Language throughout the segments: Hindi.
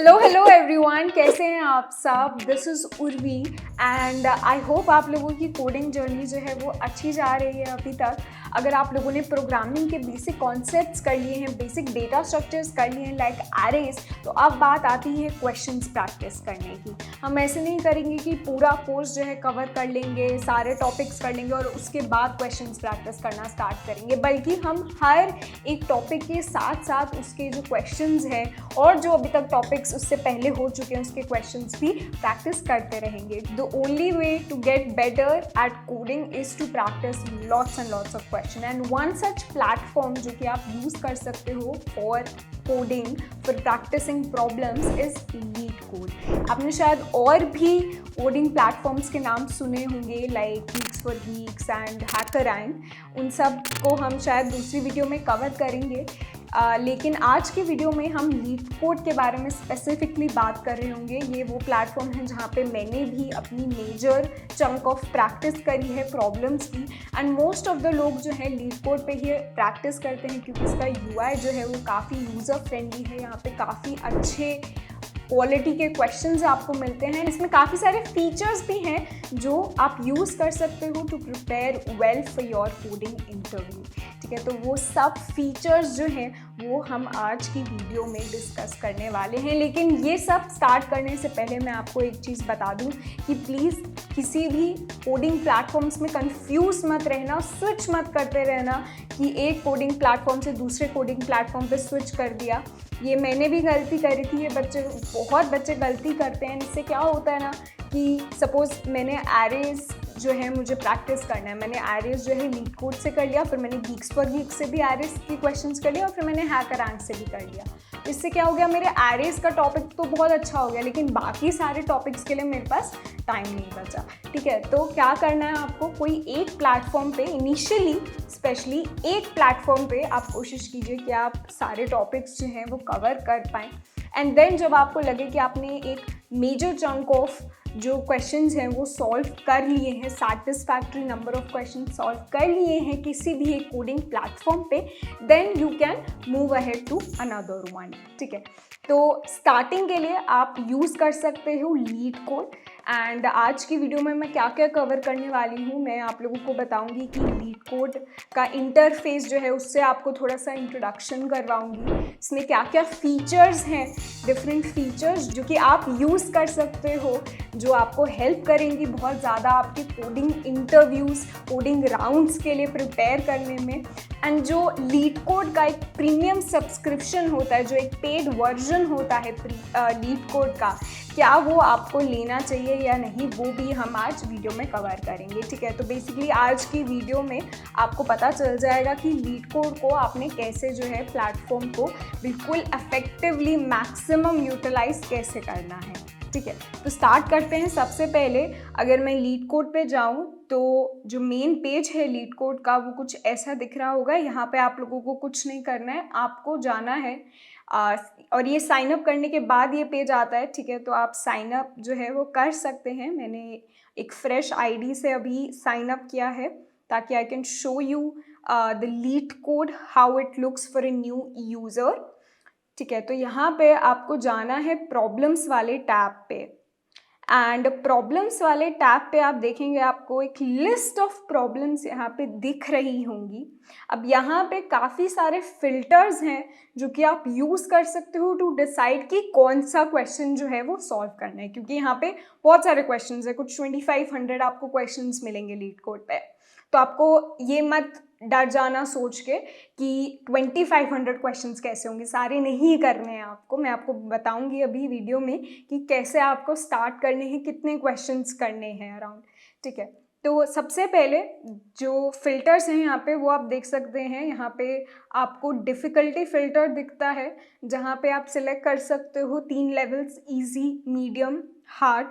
हेलो एवरीवन, कैसे हैं आप सब। This is Urvi and I hope आप लोगों की कोडिंग जर्नी जो है वो अच्छी जा रही है अभी तक। अगर आप लोगों ने प्रोग्रामिंग के बेसिक कॉन्सेप्ट्स कर लिए हैं, बेसिक डेटा स्ट्रक्चर्स कर लिए हैं लाइक एरेज, तो अब बात आती है क्वेश्चंस प्रैक्टिस करने की। हम ऐसे नहीं करेंगे कि पूरा कोर्स जो है कवर कर लेंगे, सारे टॉपिक्स कर लेंगे और उसके बाद क्वेश्चंस प्रैक्टिस करना स्टार्ट करेंगे, बल्कि हम हर एक टॉपिक के साथ साथ उसके जो क्वेश्चंस हैं और जो अभी तक टॉपिक्स उससे पहले हो चुके हैं उसके क्वेश्चंस भी प्रैक्टिस करते रहेंगे। The only way to get better at coding is to practice lots and lots of question and one such platform जो कि आप यूज़ कर सकते हो for coding, for practising problems is LeetCode। आपने शायद और भी कोडिंग प्लेटफॉर्म्स के नाम सुने होंगे like Geeks for Geeks and HackerRank। उन सब को हम शायद दूसरी वीडियो में कवर करेंगे, लेकिन आज की वीडियो में हम LeetCode के बारे में स्पेसिफिकली बात कर रहे होंगे। ये वो प्लेटफॉर्म है जहाँ पे मैंने भी अपनी मेजर चंक ऑफ प्रैक्टिस करी है प्रॉब्लम्स की, एंड मोस्ट ऑफ द लोग जो है LeetCode पे ही प्रैक्टिस करते हैं क्योंकि इसका UI जो है वो काफ़ी यूज़र फ्रेंडली है। यहाँ पे काफ़ी अच्छे क्वालिटी के क्वेश्चंस आपको मिलते हैं। इसमें काफ़ी सारे फीचर्स भी हैं जो आप यूज़ कर सकते हो to prepare well for your coding interview. ठीक है, तो वो सब फीचर्स जो हैं वो हम आज की वीडियो में डिस्कस करने वाले हैं। लेकिन ये सब स्टार्ट करने से पहले मैं आपको एक चीज़ बता दूं कि प्लीज़ किसी भी कोडिंग प्लेटफॉर्म्स में कंफ्यूज मत रहना, स्विच मत करते रहना कि एक कोडिंग प्लेटफॉर्म से दूसरे कोडिंग प्लेटफॉर्म पे स्विच कर दिया। ये मैंने भी गलती करी थी, ये बहुत बच्चे गलती करते हैं। इससे क्या होता है ना कि सपोज़ मैंने एरेज जो है मुझे प्रैक्टिस करना है, मैंने एरेज जो है LeetCode से कर लिया, फिर मैंने Geeks for Geeks से भी एरेज की क्वेश्चंस कर लिया और फिर मैंने HackerRank से भी कर लिया। इससे क्या हो गया, मेरे एरेज का टॉपिक तो बहुत अच्छा हो गया लेकिन बाकी सारे टॉपिक्स के लिए मेरे पास टाइम नहीं बचा। ठीक है, तो क्या करना है आपको, कोई एक प्लेटफॉर्म पे इनिशियली, स्पेशली एक प्लेटफॉर्म पे आप कोशिश कीजिए कि आप सारे टॉपिक्स जो हैं वो कवर कर पाएँ। एंड देन जब आपको लगे कि आपने एक मेजर चंक ऑफ जो क्वेश्चंस हैं वो सॉल्व कर लिए हैं, satisfactory number of question solve कर लिए हैं किसी भी एक कोडिंग प्लेटफॉर्म पे, then you can move ahead to another one. ठीक है, तो स्टार्टिंग के लिए आप यूज़ कर सकते हो LeetCode। एंड आज की वीडियो में मैं क्या क्या कवर करने वाली हूँ, मैं आप लोगों को बताऊँगी कि LeetCode का इंटरफेस जो है उससे आपको थोड़ा सा इंट्रोडक्शन करवाऊँगी। इसमें क्या क्या फीचर्स हैं, डिफरेंट फीचर्स जो कि आप यूज़ कर सकते हो, जो आपको हेल्प करेंगी बहुत ज़्यादा आपके कोडिंग इंटरव्यूज़, कोडिंग राउंड्स के लिए प्रिपेयर करने में। एंड जो LeetCode का एक प्रीमियम सब्सक्रिप्शन होता है, जो एक पेड वर्जन होता है LeetCode का, क्या वो आपको लेना चाहिए या नहीं, वो भी हम आज वीडियो में कवर करेंगे। ठीक है, तो बेसिकली आज की वीडियो में आपको पता चल जाएगा कि LeetCode को आपने कैसे जो है प्लेटफॉर्म को बिल्कुल इफेक्टिवली मैक्सिमम यूटिलाइज कैसे करना है। ठीक है, तो स्टार्ट करते हैं। सबसे पहले अगर मैं LeetCode पे जाऊं तो जो मेन पेज है LeetCode का वो कुछ ऐसा दिख रहा होगा। यहाँ पे आप लोगों को कुछ नहीं करना है, आपको जाना है और ये साइन अप करने के बाद ये पेज आता है। ठीक है, तो आप साइन अप जो है वो कर सकते हैं। मैंने एक फ्रेश ID से अभी साइन अप किया है ताकि I can show you the LeetCode how it looks for a new user. ठीक है, तो यहाँ पे आपको जाना है प्रॉब्लम्स वाले टैब पे, एंड प्रॉब्लम्स वाले टैब पे आप देखेंगे आपको एक लिस्ट ऑफ प्रॉब्लम्स यहाँ पे दिख रही होंगी। अब यहाँ पे काफ़ी सारे फिल्टर्स हैं जो कि आप यूज़ कर सकते हो टू डिसाइड कि कौन सा क्वेश्चन जो है वो सॉल्व करना है, क्योंकि यहाँ पे बहुत सारे क्वेश्चंस हैं, कुछ 2500 आपको क्वेश्चंस मिलेंगे LeetCode पे। तो आपको ये मत डर जाना सोच के कि 2500 क्वेश्चंस कैसे होंगे, सारे नहीं करने हैं आपको। मैं आपको बताऊंगी अभी वीडियो में कि कैसे आपको स्टार्ट करने हैं, कितने क्वेश्चंस करने हैं अराउंड। ठीक है, तो सबसे पहले जो फिल्टर्स हैं यहाँ पे वो आप देख सकते हैं। यहाँ पे आपको डिफ़िकल्टी फ़िल्टर दिखता है जहाँ पे आप सिलेक्ट कर सकते हो 3 लेवल्स, ईजी, मीडियम, हार्ड।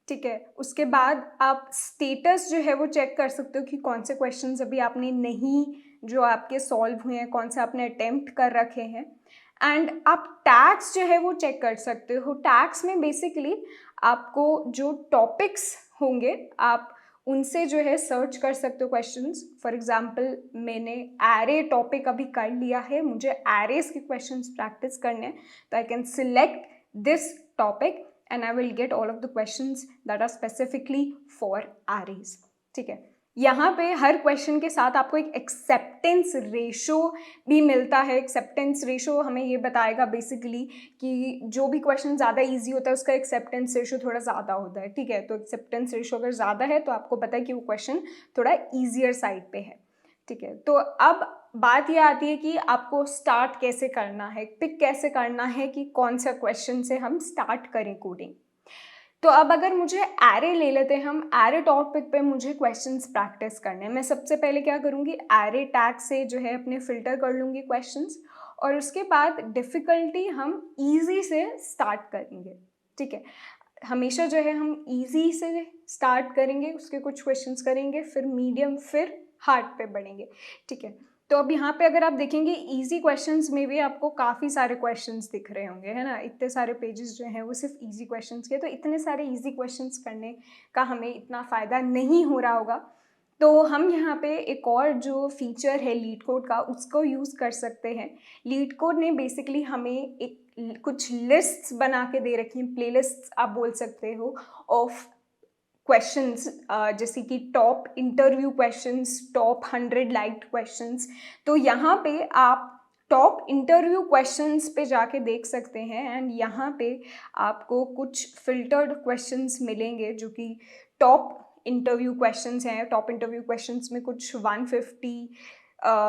ठीक है, उसके बाद आप स्टेटस जो है वो चेक कर सकते हो कि कौन से क्वेश्चंस अभी आपने नहीं, जो आपके सॉल्व हुए हैं, कौन से आपने अटेम्प्ट कर रखे हैं। एंड आप टैग्स जो है वो चेक कर सकते हो। टैग्स में बेसिकली आपको जो टॉपिक्स होंगे आप उनसे जो है सर्च कर सकते हो क्वेश्चंस। फॉर एग्जांपल मैंने एरे टॉपिक अभी कर लिया है, मुझे एरेज के क्वेश्चंस प्रैक्टिस करने हैं, तो I can select this topic and I will get all of the questions that are specifically for RAs. ठीक है, यहाँ पे हर क्वेश्चन के साथ आपको एक एक्सेप्टेंस रेशो भी मिलता है. एक्सेप्टेंस रेशो हमें ये बताएगा बेसिकली कि जो भी क्वेश्चन ज़्यादा इजी होता है उसका एक्सेप्टेंस रेशो थोड़ा ज़्यादा होता है. ठीक है, तो एक्सेप्टेंस रेशो अगर ज़्यादा है तो आपको पता है कि वो क्वेश्चन थोड़ा ईजियर साइड पे है. ठीक है, तो अब बात ये आती है कि आपको स्टार्ट कैसे करना है, पिक कैसे करना है कि कौन सा क्वेश्चन से हम स्टार्ट करें कोडिंग. तो अब अगर मुझे एरे ले लेते हैं हम, एरे टॉपिक पे मुझे क्वेश्चंस प्रैक्टिस करने हैं. मैं सबसे पहले क्या करूँगी, एरे टैग से जो है अपने फ़िल्टर कर लूँगी क्वेश्चंस, और उसके बाद डिफ़िकल्टी हम ईजी से स्टार्ट करेंगे. ठीक है, हमेशा जो है हम ईजी से स्टार्ट करेंगे, उसके कुछ क्वेश्चंस करेंगे, फिर मीडियम, फिर हार्ड पे बढ़ेंगे. ठीक है, तो अब यहाँ पे अगर आप देखेंगे इजी क्वेश्चंस में भी आपको काफ़ी सारे क्वेश्चंस दिख रहे होंगे, है ना. इतने सारे पेजेस जो हैं वो सिर्फ इजी क्वेश्चंस के, तो इतने सारे इजी क्वेश्चंस करने का हमें इतना फ़ायदा नहीं हो रहा होगा. तो हम यहाँ पे एक और जो फीचर है लीड कोड का उसको यूज़ कर सकते हैं. लीड कोड ने बेसिकली हमें एक कुछ लिस्ट्स बना के दे रखी हैं, प्लेलिस्ट्स आप बोल सकते हो, ऑफ क्वेश्चंस, जैसे कि top interview questions, top 100 liked questions. तो यहाँ पे आप टॉप इंटरव्यू क्वेश्चंस पे जाके देख सकते हैं एंड यहाँ पे आपको कुछ फिल्टर्ड क्वेश्चंस मिलेंगे जो कि टॉप इंटरव्यू क्वेश्चंस हैं. टॉप इंटरव्यू क्वेश्चंस में कुछ 150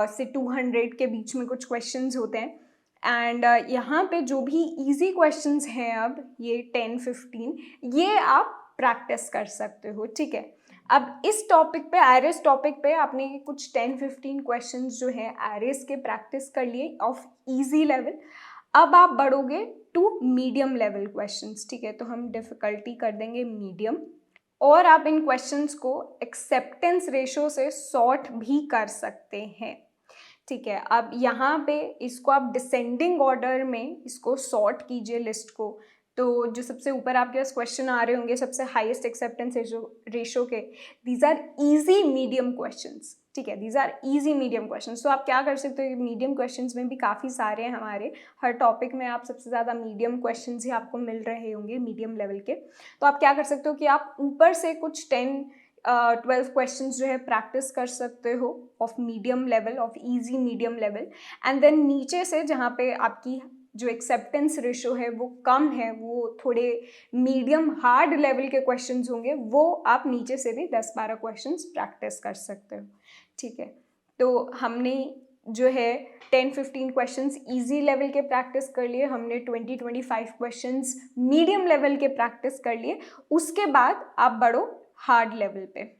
से 200 के बीच में कुछ क्वेश्चंस होते हैं. एंड यहाँ पे जो भी इजी क्वेश्चंस हैं, अब ये 10-15, ये आप प्रैक्टिस कर सकते हो. ठीक है, अब इस टॉपिक पे, एरेस टॉपिक पे आपने कुछ 10-15 क्वेश्चंस जो है एरेस के प्रैक्टिस कर लिए ऑफ इजी लेवल. अब आप बढ़ोगे टू मीडियम लेवल क्वेश्चंस. ठीक है, तो हम डिफ़िकल्टी कर देंगे मीडियम, और आप इन क्वेश्चंस को एक्सेप्टेंस रेशो से सॉर्ट भी कर सकते हैं. ठीक है, अब यहाँ पे इसको आप डिसेंडिंग ऑर्डर में इसको सॉर्ट कीजिए लिस्ट को. तो जो सबसे ऊपर आपके पास क्वेश्चन आ रहे होंगे सबसे हाईएस्ट एक्सेप्टेंस रेशो के, these are easy medium questions. ठीक है, these are easy medium questions. तो आप क्या कर सकते हो, मीडियम क्वेश्चंस में भी काफ़ी सारे हैं हमारे, हर टॉपिक में आप सबसे ज़्यादा मीडियम क्वेश्चंस ही आपको मिल रहे होंगे मीडियम लेवल के. तो आप क्या कर सकते हो कि आप ऊपर से कुछ 10-12 क्वेश्चंस जो है प्रैक्टिस कर सकते हो of medium level, of easy medium level. And then नीचे से जहाँ पे आपकी जो एक्सेप्टेंस रेशो है वो कम है, वो थोड़े मीडियम हार्ड लेवल के क्वेश्चंस होंगे, वो आप नीचे से भी 10-12 क्वेश्चंस प्रैक्टिस कर सकते हो. ठीक है, तो हमने जो है 10-15 क्वेश्चंस इजी लेवल के प्रैक्टिस कर लिए, हमने 20-25 क्वेश्चंस मीडियम लेवल के प्रैक्टिस कर लिए. उसके बाद आप बढ़ो हार्ड लेवल पे.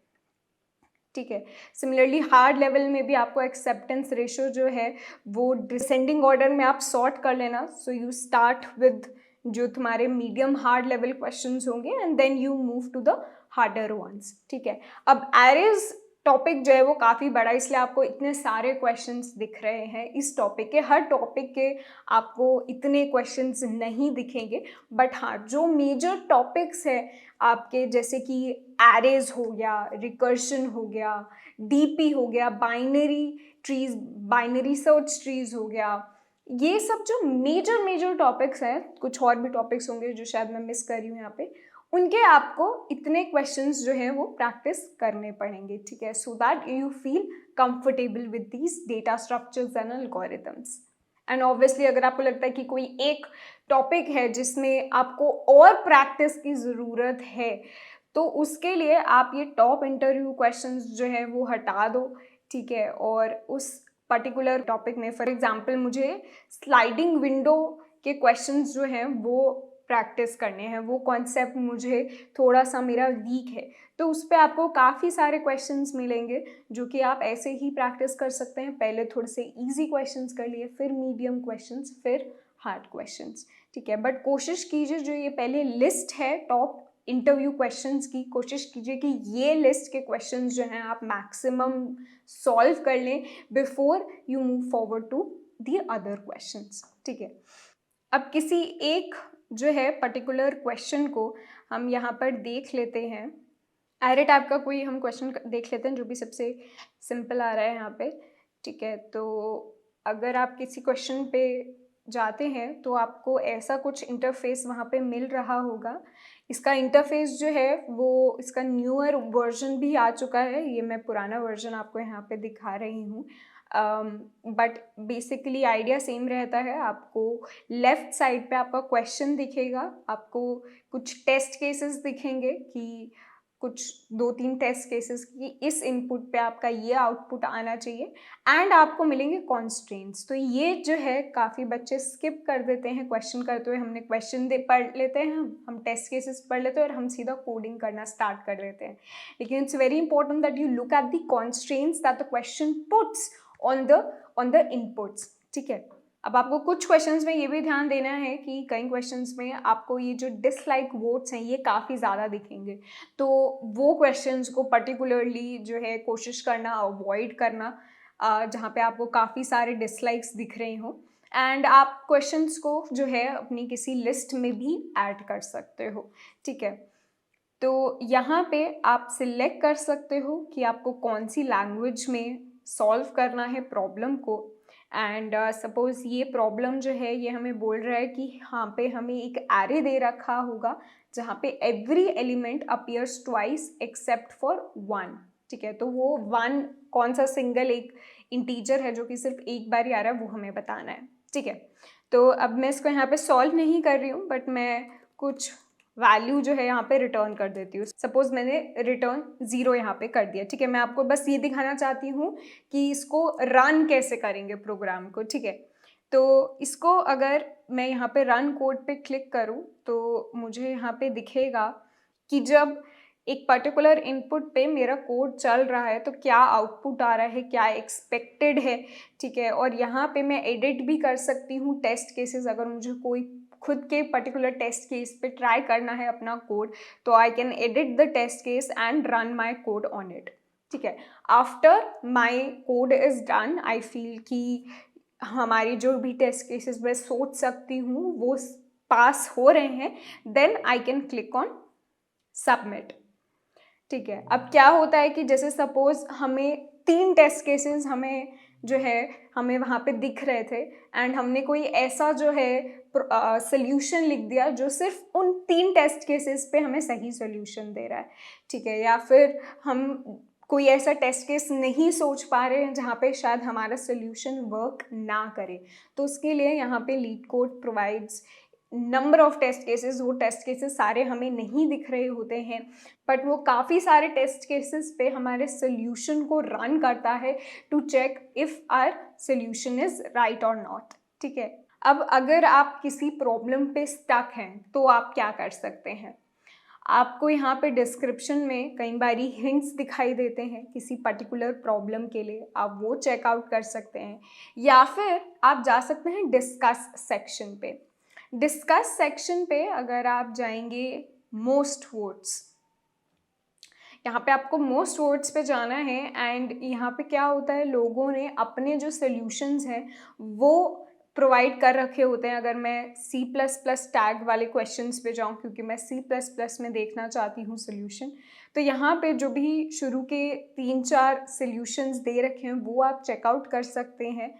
ठीक है, सिमिलरली हार्ड लेवल में भी आपको एक्सेप्टेंस रेशो जो है वो डिसेंडिंग ऑर्डर में आप सॉर्ट कर लेना. सो यू स्टार्ट विद जो तुम्हारे मीडियम हार्ड लेवल क्वेश्चंस होंगे and then you move to the harder ones. ठीक है, अब एरेज टॉपिक जो है वो काफ़ी बड़ा, इसलिए आपको इतने सारे क्वेश्चंस दिख रहे हैं इस टॉपिक के. हर टॉपिक के आपको इतने क्वेश्चंस नहीं दिखेंगे, बट हाँ जो मेजर टॉपिक्स है आपके, जैसे कि एरेज हो गया, रिकर्शन हो गया, डीपी हो गया, binary trees, binary search trees हो गया, ये सब जो मेजर टॉपिक्स हैं, कुछ और भी टॉपिक्स होंगे जो शायद मैं मिस कर रही हूँ यहाँ पे, उनके आपको इतने क्वेश्चंस जो हैं वो प्रैक्टिस करने पड़ेंगे. ठीक है, so that you feel comfortable with these data structures and algorithms. And obviously अगर आपको लगता है कि कोई एक टॉपिक है जिसमें आपको और प्रैक्टिस की ज़रूरत है, तो उसके लिए आप ये टॉप इंटरव्यू क्वेश्चंस जो है वो हटा दो. ठीक है, और उस पर्टिकुलर टॉपिक में फॉर एग्जांपल मुझे स्लाइडिंग विंडो के क्वेश्चंस जो हैं वो प्रैक्टिस करने हैं, वो कॉन्सेप्ट मुझे थोड़ा सा मेरा वीक है, तो उस पर आपको काफ़ी सारे क्वेश्चंस मिलेंगे जो कि आप ऐसे ही प्रैक्टिस कर सकते हैं. पहले थोड़े से इजी क्वेश्चंस कर लिए, फिर मीडियम क्वेश्चंस, फिर हार्ड क्वेश्चंस. ठीक है, बट कोशिश कीजिए जो ये पहले लिस्ट है टॉप इंटरव्यू क्वेश्चंस की, कोशिश कीजिए कि ये लिस्ट के क्वेश्चंस जो हैं आप मैक्सिमम सॉल्व कर लें before you move forward to the other questions. ठीक है, अब किसी एक जो है पर्टिकुलर क्वेश्चन को हम यहाँ पर देख लेते हैं. एरे टाइप का कोई हम क्वेश्चन देख लेते हैं जो भी सबसे सिंपल आ रहा है यहाँ पे. ठीक है, तो अगर आप किसी क्वेश्चन पे जाते हैं तो आपको ऐसा कुछ इंटरफेस वहाँ पे मिल रहा होगा। इसका इंटरफेस जो है वो इसका न्यूअर वर्जन भी आ चुका है, ये मैं पुराना वर्जन आपको यहाँ पे दिखा रही हूँ। बट बेसिकली आइडिया सेम रहता है। आपको लेफ़्ट साइड पे आपका क्वेश्चन दिखेगा, आपको कुछ टेस्ट केसेस दिखेंगे कि कुछ 2-3 टेस्ट केसेस की इस इनपुट पे आपका ये आउटपुट आना चाहिए एंड आपको मिलेंगे कॉन्स्ट्रेंट्स। तो ये जो है काफ़ी बच्चे स्किप कर देते हैं क्वेश्चन करते हुए। हमने क्वेश्चन दे पढ़ लेते हैं, हम टेस्ट केसेस पढ़ लेते हैं और हम सीधा कोडिंग करना स्टार्ट कर लेते हैं। लेकिन it's very important that you look at the constraints that the question puts on the inputs. ठीक है, अब आपको कुछ क्वेश्चंस में ये भी ध्यान देना है कि कई क्वेश्चंस में आपको ये जो डिसलाइक वोट्स हैं ये काफ़ी ज़्यादा दिखेंगे, तो वो क्वेश्चंस को पर्टिकुलरली जो है कोशिश करना अवॉइड करना जहाँ पे आपको काफ़ी सारे डिसलाइक्स दिख रहे हों। एंड आप क्वेश्चंस को जो है अपनी किसी लिस्ट में भी ऐड कर सकते हो। ठीक है, तो यहाँ पे आप सिलेक्ट कर सकते हो कि आपको कौन सी लैंग्वेज में सॉल्व करना है प्रॉब्लम को। एंड सपोज़ ये प्रॉब्लम जो है ये हमें बोल रहा है कि यहाँ पे हमें एक एरे दे रखा होगा जहाँ पे every element appears twice except for one. ठीक है, तो वो वन कौन सा सिंगल एक इंटीजर है जो कि सिर्फ एक बार ही आ रहा है, वो हमें बताना है। ठीक है, तो अब मैं इसको यहाँ पे सॉल्व नहीं कर रही हूँ, बट मैं कुछ वैल्यू जो है यहाँ पे रिटर्न कर देती हूँ। सपोज मैंने रिटर्न 0 यहाँ पे कर दिया। ठीक है, मैं आपको बस ये दिखाना चाहती हूँ कि इसको रन कैसे करेंगे प्रोग्राम को। ठीक है, तो इसको अगर मैं यहाँ पे रन कोड पे क्लिक करूँ तो मुझे यहाँ पे दिखेगा कि जब एक पर्टिकुलर इनपुट पे मेरा कोड चल रहा है तो क्या आउटपुट आ रहा है, क्या एक्सपेक्टेड है। ठीक है, और यहाँ पे मैं एडिट भी कर सकती हूँ टेस्ट केसेस। अगर मुझे कोई खुद के पर्टिकुलर टेस्ट केस पे ट्राई करना है अपना कोड, तो I can edit the test case and run my code on it. ठीक है, after my code is done I feel कि हमारी जो भी टेस्ट केसेस मैं सोच सकती हूँ वो पास हो रहे हैं, then I can click on submit. ठीक है, अब क्या होता है कि जैसे सपोज हमें 3 टेस्ट केसेस हमें वहाँ पे दिख रहे थे एंड हमने कोई ऐसा जो है सोल्यूशन लिख दिया जो सिर्फ उन 3 टेस्ट केसेस पे हमें सही सोल्यूशन दे रहा है। ठीक है, या फिर हम कोई ऐसा टेस्ट केस नहीं सोच पा रहे हैं जहाँ पे शायद हमारा सोल्यूशन वर्क ना करे, तो उसके लिए यहाँ पे LeetCode provides number of test cases. वो टेस्ट केसेस सारे हमें नहीं दिख रहे होते हैं, बट वो काफ़ी सारे टेस्ट केसेस पे हमारे सोल्यूशन को रन करता है to check if our solution is right और नॉट। ठीक है, अब अगर आप किसी प्रॉब्लम पे स्टक हैं तो आप क्या कर सकते हैं। आपको यहाँ पे डिस्क्रिप्शन में कई बारी हिंट्स दिखाई देते हैं किसी पर्टिकुलर प्रॉब्लम के लिए, आप वो चेकआउट कर सकते हैं, या फिर आप जा सकते हैं डिस्कस सेक्शन पे। डिस्कस सेक्शन पे अगर आप जाएंगे मोस्ट वोट्स, यहाँ पे आपको मोस्ट वोट्स पे जाना है एंड यहाँ पे क्या होता है, लोगों ने अपने जो सॉल्यूशंस हैं वो प्रोवाइड कर रखे होते हैं। अगर मैं C++ टैग वाले क्वेश्चंस पे जाऊँ, क्योंकि मैं C++ में देखना चाहती हूँ सॉल्यूशन, तो यहाँ पे जो भी शुरू के 3-4 सॉल्यूशंस दे रखे हैं वो आप चेकआउट कर सकते हैं।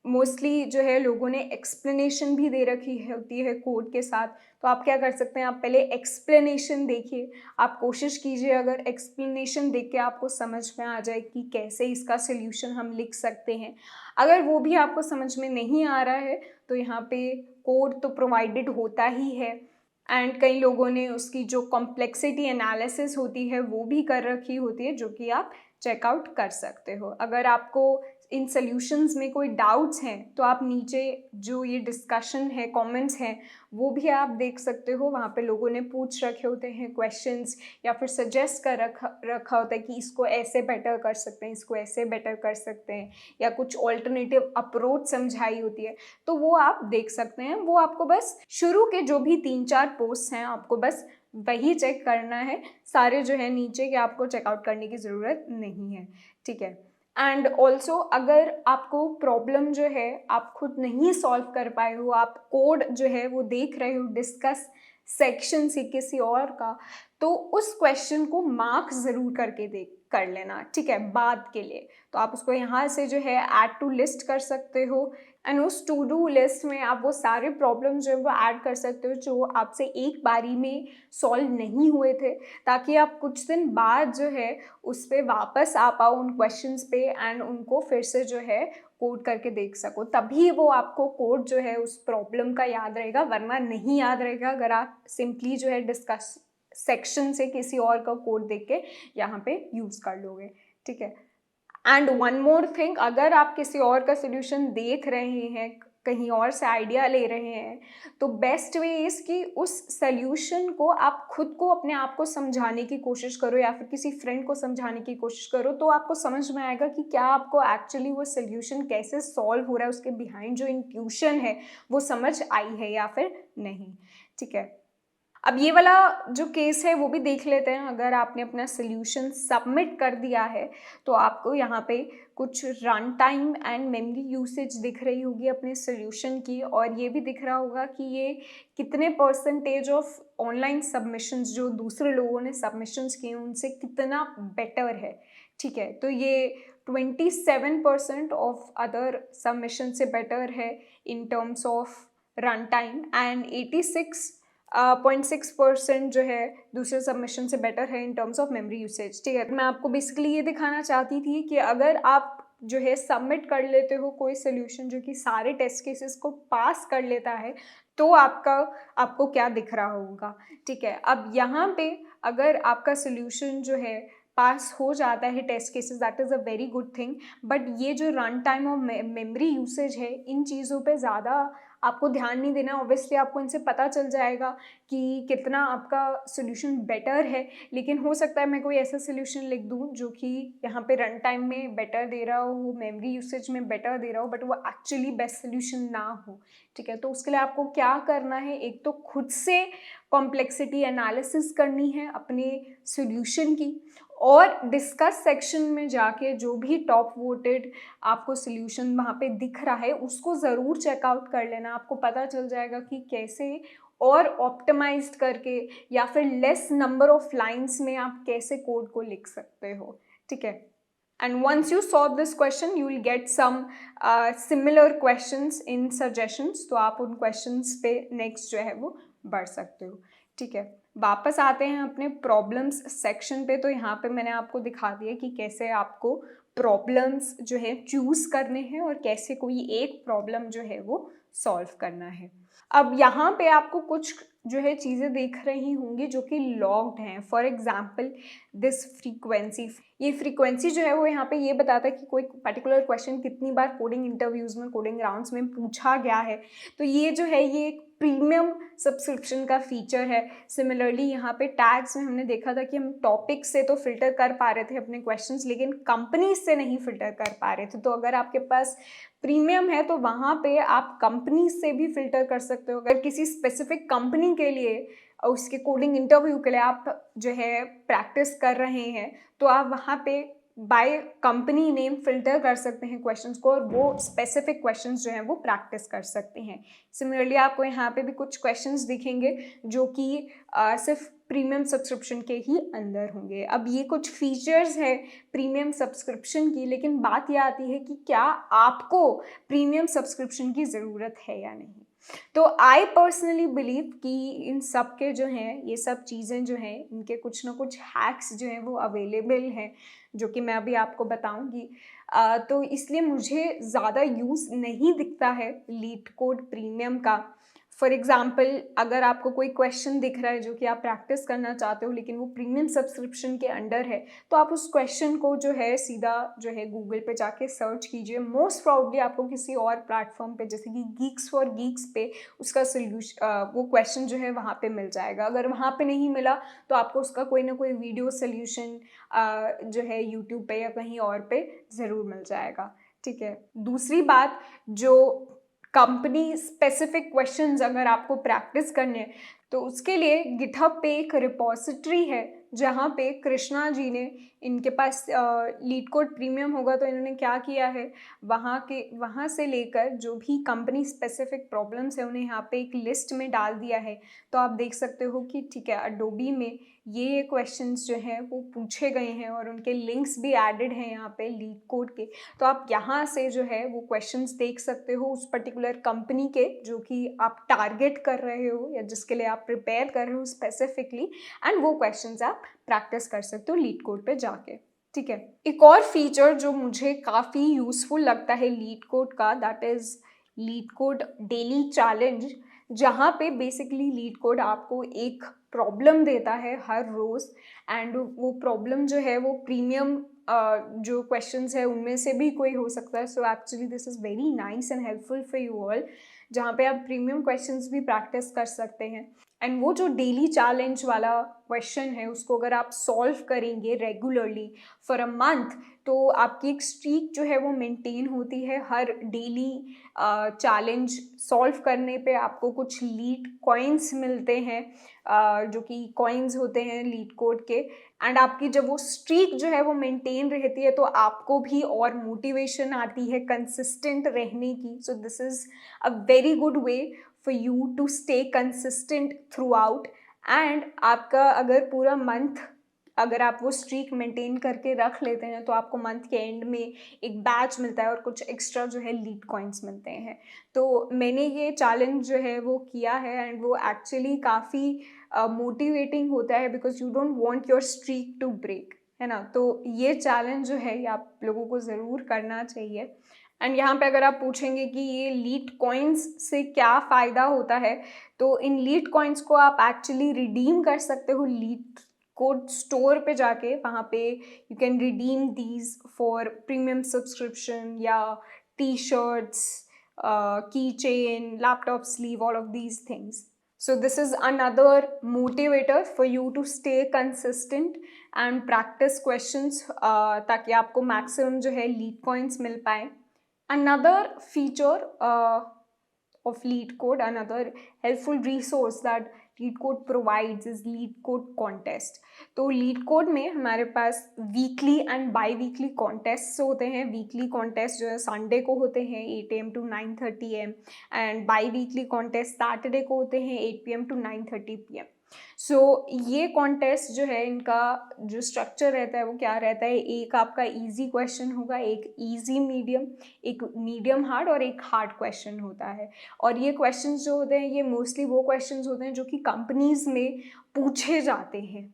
मोस्टली जो है लोगों ने एक्सप्लेनेशन भी दे रखी होती है कोड के साथ, तो आप क्या कर सकते हैं, आप पहले एक्सप्लेनेशन देखिए। आप कोशिश कीजिए अगर एक्सप्लेनेशन देख के आपको समझ में आ जाए कि कैसे इसका सल्यूशन हम लिख सकते हैं। अगर वो भी आपको समझ में नहीं आ रहा है तो यहाँ पे कोड तो प्रोवाइडेड होता ही है एंड कई लोगों ने उसकी जो कॉम्प्लेक्सिटी एनालिसिस होती है वो भी कर रखी होती है, जो कि आप चेकआउट कर सकते हो। अगर आपको इन सॉल्यूशंस में कोई डाउट्स हैं तो आप नीचे जो ये डिस्कशन है, कमेंट्स हैं, वो भी आप देख सकते हो। वहाँ पे लोगों ने पूछ रखे होते हैं क्वेश्चंस या फिर सजेस्ट कर रखा होता है कि इसको ऐसे बेटर कर सकते हैं, इसको ऐसे बेटर कर सकते हैं, या कुछ ऑल्टरनेटिव अप्रोच समझाई होती है, तो वो आप देख सकते हैं। वो आपको बस शुरू के जो भी 3-4 पोस्ट हैं आपको बस वही चेक करना है, सारे जो है नीचे के आपको चेकआउट करने की ज़रूरत नहीं है। ठीक है, एंड ऑल्सो अगर आपको प्रॉब्लम जो है आप खुद नहीं सॉल्व कर पाए हो, आप कोड जो है वो देख रहे हो डिस्कस सेक्शन से किसी और का, तो उस क्वेश्चन को मार्क ज़रूर करके कर लेना। ठीक है, बाद के लिए तो आप उसको यहाँ से जो है ऐड टू लिस्ट कर सकते हो एंड उस टू डू लिस्ट में आप वो सारे प्रॉब्लम जो है वो ऐड कर सकते हो जो आपसे एक बारी में सॉल्व नहीं हुए थे, ताकि आप कुछ दिन बाद जो है उस पर वापस आ पाओ उन क्वेश्चंस पे एंड उनको फिर से जो है कोड करके देख सको। तभी वो आपको कोड जो है उस प्रॉब्लम का याद रहेगा, वरना नहीं याद रहेगा अगर आप सिंपली जो है डिस्कस सेक्शन से किसी और का कोड देख के यहाँ पे यूज़ कर लोगे। ठीक है। एंड वन मोर थिंग, अगर आप किसी और का सोल्यूशन देख रहे हैं, कहीं और से आइडिया ले रहे हैं, तो बेस्ट वे इज़ कि उस सोल्यूशन को आप खुद को अपने आप को समझाने की कोशिश करो या फिर किसी फ्रेंड को समझाने की कोशिश करो, तो आपको समझ में आएगा कि क्या आपको एक्चुअली वो सोल्यूशन कैसे सॉल्व हो रहा है, उसके बिहाइंड जो इंट्यूशन है वो समझ आई है या फिर नहीं। ठीक है। अब ये वाला जो केस है वो भी देख लेते हैं। अगर आपने अपना सोल्यूशन सबमिट कर दिया है तो आपको यहाँ पे कुछ run time and memory usage दिख रही होगी अपने सोल्यूशन की, और ये भी दिख रहा होगा कि ये कितने परसेंटेज ऑफ ऑनलाइन सबमिशंस जो दूसरे लोगों ने सबमिशंस किए उनसे कितना बेटर है। ठीक है। तो ये 27% ऑफ अदर सबमिशन से बेटर है in terms of run time, and 86.6% जो है दूसरे सबमिशन से बेटर है in terms of memory usage. ठीक है। मैं आपको बेसिकली ये दिखाना चाहती थी कि अगर आप जो है सबमिट कर लेते हो कोई सोल्यूशन जो कि सारे टेस्ट केसेस को पास कर लेता है, तो आपको क्या दिख रहा होगा। ठीक है। अब यहाँ पे अगर आपका सोल्यूशन जो है पास हो जाता है test cases, that is a very good thing, but ये जो रन टाइम और मेमोरी यूसेज है, इन चीज़ों पे ज़्यादा आपको ध्यान नहीं देना। ऑब्वियसली आपको इनसे पता चल जाएगा कि कितना आपका सोल्यूशन बेटर है, लेकिन हो सकता है मैं कोई ऐसा सोल्यूशन लिख दूँ जो कि यहाँ पे रन टाइम में बेटर दे रहा हो, मेमोरी यूसेज में बेटर दे रहा हो, बट वो एक्चुअली बेस्ट सोल्यूशन ना हो। ठीक है। तो उसके लिए आपको क्या करना है, एक तो खुद से कॉम्प्लेक्सिटी एनालिसिस करनी है अपने सोल्यूशन की, और डिस्कस सेक्शन में जाके जो भी टॉप वोटेड आपको सोल्यूशन वहाँ पे दिख रहा है उसको ज़रूर चेकआउट कर लेना। आपको पता चल जाएगा कि कैसे और ऑप्टिमाइज्ड करके या फिर लेस नंबर ऑफ लाइंस में आप कैसे कोड को लिख सकते हो। ठीक है। And once you solve this question, you will get some similar questions in suggestions, तो आप उन questions पे next जो है वो बढ़ सकते हो। ठीक है। वापस आते हैं अपने प्रॉब्लम्स सेक्शन पे। तो यहाँ पे मैंने आपको दिखा दिया कि कैसे आपको प्रॉब्लम्स जो है चूज़ करने हैं और कैसे कोई एक प्रॉब्लम जो है वो सॉल्व करना है। अब यहाँ पे आपको कुछ जो है चीज़ें देख रही होंगी जो कि लॉग्ड हैं। फॉर एग्जाम्पल दिस फ्रीक्वेंसी, ये फ्रीक्वेंसी जो है वो यहाँ पे ये बताता है कि कोई पर्टिकुलर क्वेश्चन कितनी बार कोडिंग इंटरव्यूज़ में, कोडिंग राउंड्स में पूछा गया है। तो ये जो है ये एक प्रीमियम सब्सक्रिप्शन का फीचर है। सिमिलरली यहाँ पे टैग्स में हमने देखा था कि हम टॉपिक से तो फिल्टर कर पा रहे थे अपने क्वेश्चंस, लेकिन कंपनी से नहीं फिल्टर कर पा रहे थे। तो अगर आपके पास प्रीमियम है तो वहाँ पे आप कंपनी से भी फिल्टर कर सकते हो। अगर किसी स्पेसिफिक कंपनी के लिए उसके कोडिंग इंटरव्यू के लिए आप जो है प्रैक्टिस कर रहे हैं, तो आप वहाँ पे बाय कंपनी नेम फिल्टर कर सकते हैं क्वेश्चंस को, और वो स्पेसिफिक क्वेश्चंस जो हैं वो प्रैक्टिस कर सकते हैं। सिमिलरली आपको यहाँ पे भी कुछ क्वेश्चंस दिखेंगे जो कि सिर्फ प्रीमियम सब्सक्रिप्शन के ही अंदर होंगे। अब ये कुछ फीचर्स है प्रीमियम सब्सक्रिप्शन की, लेकिन बात यह आती है कि क्या आपको प्रीमियम सब्सक्रिप्शन की ज़रूरत है या नहीं। तो आई पर्सनली बिलीव कि इन सब के जो हैं, ये सब चीज़ें जो हैं, इनके कुछ ना कुछ हैक्स जो हैं वो अवेलेबल हैं, जो कि मैं अभी आपको बताऊंगी। तो इसलिए मुझे ज़्यादा यूज़ नहीं दिखता है LeetCode प्रीमियम का। फॉर एग्ज़ाम्पल अगर आपको कोई क्वेश्चन दिख रहा है जो कि आप प्रैक्टिस करना चाहते हो, लेकिन वो प्रीमियम सब्सक्रिप्शन के अंडर है, तो आप उस क्वेश्चन को जो है सीधा जो है गूगल पे जाके सर्च कीजिए। मोस्ट प्रॉब्ली आपको किसी और प्लेटफॉर्म पे जैसे कि गीक्स फॉर गीक्स पे उसका सोल्यूशन, वो क्वेश्चन जो है वहाँ पे मिल जाएगा। अगर वहाँ पे नहीं मिला तो आपको उसका कोई ना कोई वीडियो सोल्यूशन जो है यूट्यूब पे या कहीं और पे ज़रूर मिल जाएगा। ठीक है। दूसरी बात, जो कंपनी स्पेसिफिक क्वेश्चंस अगर आपको प्रैक्टिस करने हैं, तो उसके लिए गिटहब पे एक रिपोजिटरी है जहाँ पे कृष्णा जी ने, इनके पास लीड कोड प्रीमियम होगा तो इन्होंने क्या किया है, वहाँ से लेकर जो भी कंपनी स्पेसिफिक प्रॉब्लम्स है उन्हें यहाँ पे एक लिस्ट में डाल दिया है। तो आप देख सकते हो कि ठीक है, अडोबी में ये क्वेश्चंस जो हैं वो पूछे गए हैं और उनके लिंक्स भी एडेड हैं यहाँ पे लीड कोड के। तो आप यहाँ से जो है वो क्वेश्चंस देख सकते हो उस पर्टिकुलर कंपनी के जो कि आप टारगेट कर रहे हो या जिसके लिए आप प्रिपेयर कर रहे हो स्पेसिफिकली, एंड वो क्वेश्चंस आप प्रैक्टिस कर सकते हो लीड कोड पे जाके। ठीक है, एक और फीचर जो मुझे काफ़ी यूजफुल लगता है लीड कोड का, that is leet code daily challenge, जहाँ पे बेसिकली लीड कोड आपको एक प्रॉब्लम देता है हर रोज़, एंड वो प्रॉब्लम जो है वो प्रीमियम जो क्वेश्चंस है उनमें से भी कोई हो सकता है। So actually this is very nice and helpful for you all, जहाँ पे आप प्रीमियम क्वेश्चंस भी प्रैक्टिस कर सकते हैं। एंड वो जो डेली चैलेंज वाला क्वेश्चन है उसको अगर आप सॉल्व करेंगे रेगुलरली फॉर अ मंथ, तो आपकी एक स्ट्रीक जो है वो मेंटेन होती है। हर डेली चैलेंज सॉल्व करने पे आपको कुछ लीड कॉइन्स मिलते हैं, जो कि कॉइन्स होते हैं लीड कोड के, एंड आपकी जब वो स्ट्रीक जो है वो मेंटेन रहती है तो आपको भी और मोटिवेशन आती है कंसिस्टेंट रहने की। So this is a very good way for you to stay consistent throughout, and आपका अगर पूरा मंथ अगर आप वो स्ट्रीक मेंटेन करके रख लेते हैं तो आपको मंथ के एंड में एक बैच मिलता है और कुछ एक्स्ट्रा जो है लीड कॉइन्स मिलते हैं। तो मैंने ये चैलेंज जो है वो किया है एंड वो एक्चुअली काफ़ी मोटिवेटिंग होता है, because you don't want your streak to break, है ना। तो ये चैलेंज जो है ये आप लोगों को ज़रूर करना चाहिए। एंड यहाँ पे अगर आप पूछेंगे कि ये लीड कॉइन्स से क्या फ़ायदा होता है, तो इन लीड कॉइन्स को आप एक्चुअली रिडीम कर सकते हो लीड कोड स्टोर पे जाके। वहाँ पे you can redeem these for premium subscription या टी शर्ट्स, की chain, laptop sleeve, all of these things. So this is another motivator for you to stay consistent and practice questions, ताकि आपको maximum जो है lead coins मिल पाए। Another feature of lead code, another helpful resource that lead code provides is lead code contest. तो lead code में हमारे पास weekly and bi-weekly contests होते हैं। weekly contest जो है संडे को होते हैं 8 AM to 9:30 AM, and bi-weekly contest Saturday को होते हैं 8 PM to 9:30 PM। सो ये कॉन्टेस्ट जो है इनका जो स्ट्रक्चर रहता है वो क्या रहता है, एक आपका इजी क्वेश्चन होगा, एक इजी मीडियम, एक मीडियम हार्ड और एक हार्ड क्वेश्चन होता है। और ये क्वेश्चंस जो होते हैं ये मोस्टली वो क्वेश्चंस होते हैं जो कि कंपनीज में पूछे जाते हैं।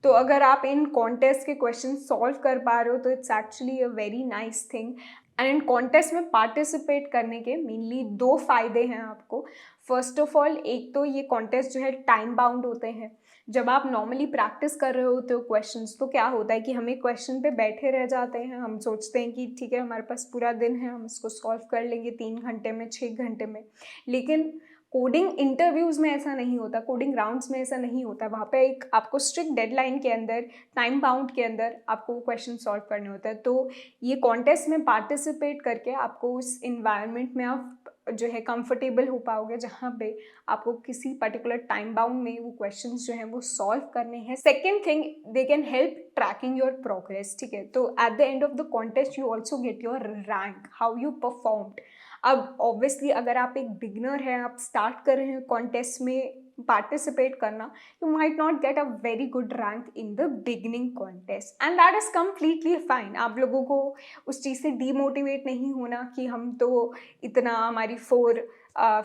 तो अगर आप इन कॉन्टेस्ट के क्वेश्चन सॉल्व कर पा रहे हो तो it's actually a very nice thing. And in contest में पार्टिसिपेट करने के मेनली 2 फायदे हैं आपको। फर्स्ट ऑफ ऑल, एक तो ये कॉन्टेस्ट जो है टाइम बाउंड होते हैं। जब आप नॉर्मली प्रैक्टिस कर रहे होते हो क्वेश्चंस, तो क्या होता है कि हम एक क्वेश्चन पे बैठे रह जाते हैं, हम सोचते हैं कि ठीक है हमारे पास पूरा दिन है, हम इसको सॉल्व कर लेंगे 3 घंटे में, 6 घंटे में। लेकिन कोडिंग इंटरव्यूज़ में ऐसा नहीं होता, कोडिंग राउंड्स में ऐसा नहीं होता। वहाँ पे एक आपको स्ट्रिक्ट डेडलाइन के अंदर, टाइम बाउंड के अंदर आपको क्वेश्चन सॉल्व करने होता है। तो ये कॉन्टेस्ट में पार्टिसिपेट करके आपको उस इन्वायरमेंट में आप जो है कंफर्टेबल हो पाओगे, जहाँ पे आपको किसी पर्टिकुलर टाइम बाउंड में वो क्वेश्चंस जो हैं वो सॉल्व करने हैं। Second thing, they can help trekking your progress. ठीक है, तो at the end of the contest you also get your rank, how you performed. अब ऑब्वियसली अगर आप एक बिगनर हैं, आप स्टार्ट कर रहे हैं कॉन्टेस्ट में पार्टिसिपेट करना, you might not get a very good rank in the beginning contest, and that is completely fine. आप लोगों को उस चीज़ से डीमोटिवेट नहीं होना कि हम तो इतना, हमारी 4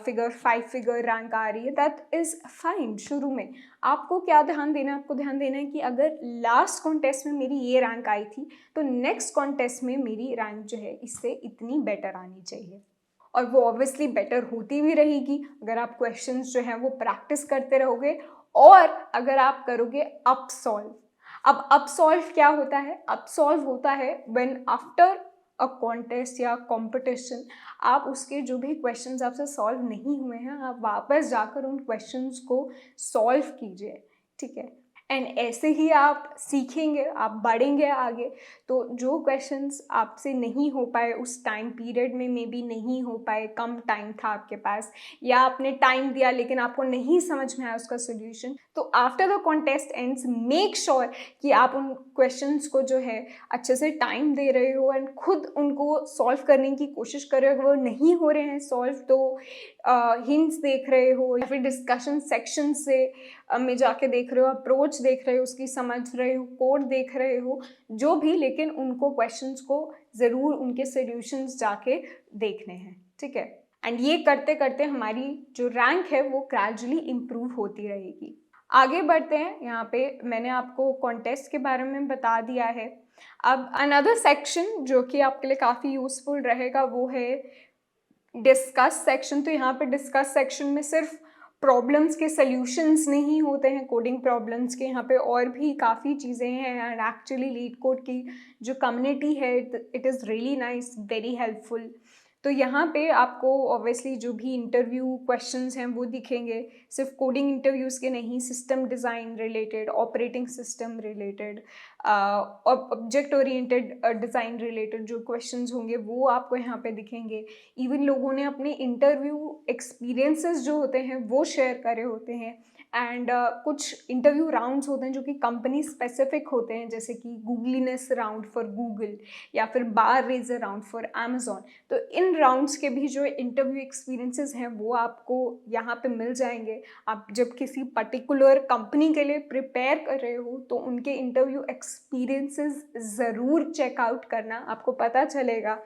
फिगर 5 फिगर रैंक आ रही है, दैट इज़ फाइन। शुरू में आपको क्या ध्यान देना है, आपको ध्यान देना है कि अगर लास्ट कॉन्टेस्ट में मेरी ये रैंक आई थी तो नेक्स्ट कॉन्टेस्ट में मेरी रैंक जो है इससे इतनी बेटर आनी चाहिए। और वो ऑब्वियसली बेटर होती भी रहेगी अगर आप क्वेश्चंस जो हैं वो प्रैक्टिस करते रहोगे और अगर आप करोगे अप सॉल्व। अब अप सॉल्व क्या होता है? अप सॉल्व होता है व्हेन आफ्टर अ कॉन्टेस्ट या कॉम्पिटिशन आप उसके जो भी क्वेश्चंस आपसे सॉल्व नहीं हुए हैं, आप वापस जाकर उन क्वेश्चंस को सॉल्व कीजिए। ठीक है, एंड ऐसे ही आप सीखेंगे, आप बढ़ेंगे आगे। तो जो क्वेश्चंस आपसे नहीं हो पाए उस टाइम पीरियड में, मे बी नहीं हो पाए, कम टाइम था आपके पास, या आपने टाइम दिया लेकिन आपको नहीं समझ में आया उसका सोल्यूशन, तो after the contest ends make sure कि आप उन क्वेश्चंस को जो है अच्छे से टाइम दे रहे हो एंड खुद उनको सॉल्व करने की कोशिश कर रहे हो। अगर वो नहीं हो रहे हैं सॉल्व तो हिंट्स देख रहे हो या फिर डिस्कशन सेक्शन से में जाके देख रहे हो, अप्रोच देख रहे हो, उसकी समझ रहे हो, कोड देख रहे हो, जो भी, लेकिन उनको क्वेश्चंस को ज़रूर उनके सॉल्यूशंस जाके देखने हैं, ठीक है। एंड ये करते करते हमारी जो रैंक है वो ग्रेजुअली इम्प्रूव होती रहेगी। आगे बढ़ते हैं। यहाँ पे मैंने आपको कॉन्टेस्ट के बारे में बता दिया है। अब अनदर सेक्शन जो कि आपके लिए काफ़ी यूज़फुल रहेगा वो है डिस्कस सेक्शन। तो यहाँ पे डिस्कस सेक्शन में सिर्फ प्रॉब्लम्स के सल्यूशंस नहीं होते हैं, कोडिंग प्रॉब्लम्स के, यहाँ पे और भी काफ़ी चीज़ें हैं। एंड एक्चुअली LeetCode की जो कम्युनिटी है it is really nice, very helpful. तो यहाँ पे आपको ऑब्वियसली जो भी इंटरव्यू क्वेश्चंस हैं वो दिखेंगे, सिर्फ कोडिंग इंटरव्यूज़ के नहीं, system design related, operating system related, object oriented design related जो क्वेश्चंस होंगे वो आपको यहाँ पे दिखेंगे। इवन लोगों ने अपने इंटरव्यू एक्सपीरियंसेस जो होते हैं वो शेयर करे होते हैं। एंड कुछ इंटरव्यू राउंड्स होते हैं जो कि कंपनी स्पेसिफिक होते हैं, जैसे कि गूगलीनेस राउंड फॉर गूगल या फिर बार रेजर राउंड फॉर अमेजोन। तो इन राउंड्स के भी जो इंटरव्यू एक्सपीरियंसेस हैं वो आपको यहाँ पे मिल जाएंगे। आप जब किसी पर्टिकुलर कंपनी के लिए प्रिपेयर कर रहे हो तो उनके इंटरव्यू एक्सपीरियंसेस ज़रूर चेकआउट करना, आपको पता चलेगा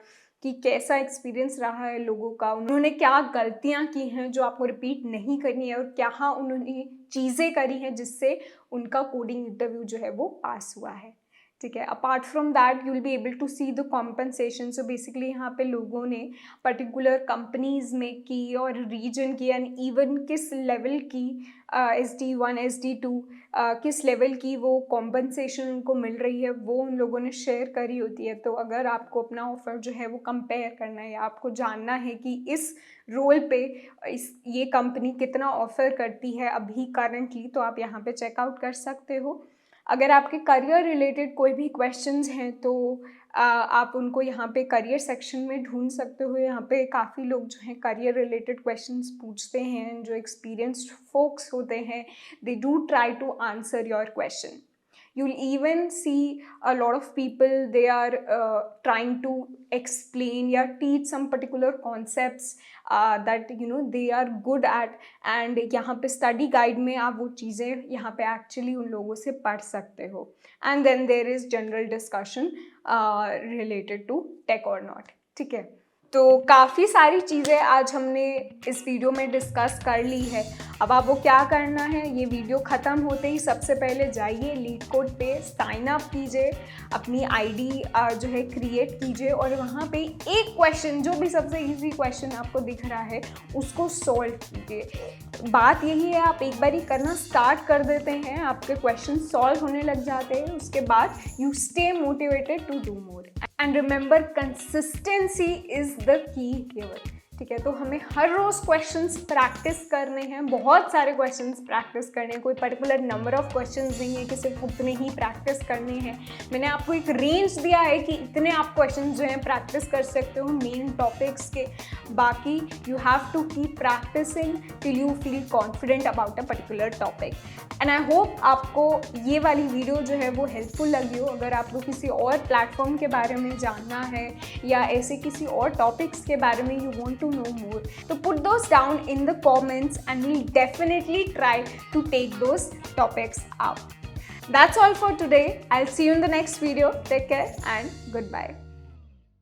कि कैसा एक्सपीरियंस रहा है लोगों का, उन्होंने क्या गलतियां की हैं जो आपको रिपीट नहीं करनी है, और क्या उन्होंने चीज़ें करी हैं जिससे उनका कोडिंग इंटरव्यू जो है वो पास हुआ है, ठीक है। Apart from that you will be able to see the compensation. So basically यहाँ पे लोगों ने पर्टिकुलर कंपनीज में की और रीजन की एंड इवन किस लेवल की SD1 SD2 किस लेवल की वो कॉम्पनसेशन उनको मिल रही है वो उन लोगों ने शेयर करी होती है। तो अगर आपको अपना ऑफ़र जो है वो कंपेयर करना है या आपको जानना है कि इस रोल पे ये कंपनी कितना ऑफ़र करती है अभी करंटली, तो आप यहाँ पे चेकआउट कर सकते हो। अगर आपके करियर रिलेटेड कोई भी क्वेश्चंस हैं तो आप उनको यहाँ पे करियर सेक्शन में ढूंढ सकते हो। यहाँ पे काफ़ी लोग जो हैं करियर रिलेटेड क्वेश्चंस पूछते हैं, जो एक्सपीरियंस्ड फोक्स होते हैं, they do try to answer your question. You'll even see a lot of people, they are trying to explain or teach some particular concepts that they are good at, and यहाँ पे study guide में आप वो चीज़ें यहाँ पे actually उन लोगों से पढ़ सकते हो। And then there is general discussion related to tech or not, ठीक है। तो काफ़ी सारी चीज़ें आज हमने इस वीडियो में डिस्कस कर ली है। अब आपको क्या करना है, ये वीडियो ख़त्म होते ही सबसे पहले जाइए LeetCode पे, साइन अप कीजिए, अपनी आईडी जो है क्रिएट कीजिए और वहाँ पे एक क्वेश्चन, जो भी सबसे इजी क्वेश्चन आपको दिख रहा है उसको सॉल्व कीजिए। बात यही है, आप एक बार ही करना स्टार्ट कर देते हैं, आपके क्वेश्चन सॉल्व होने लग जाते हैं। उसके बाद you stay motivated to do more and remember consistency is the key here, ठीक है। तो हमें हर रोज़ क्वेश्चंस प्रैक्टिस करने हैं, बहुत सारे क्वेश्चंस प्रैक्टिस करने हैं, कोई पर्टिकुलर नंबर ऑफ क्वेश्चंस नहीं है कि सिर्फ उतने ही प्रैक्टिस करने हैं। मैंने आपको एक रेंज दिया है कि इतने आप क्वेश्चंस जो हैं प्रैक्टिस कर सकते हो मेन टॉपिक्स के, बाकी you have to keep practising till you feel confident about a particular topic. And I hope आपको ये वाली वीडियो जो है वो हेल्पफुल लगी हो। अगर आपको किसी और प्लेटफॉर्म के बारे में जानना है या ऐसे किसी और टॉपिक्स के बारे में you want to know more, so put those down in the comments and we'll definitely try to take those topics up. That's all for today. I'll see you in the next video. Take care and goodbye.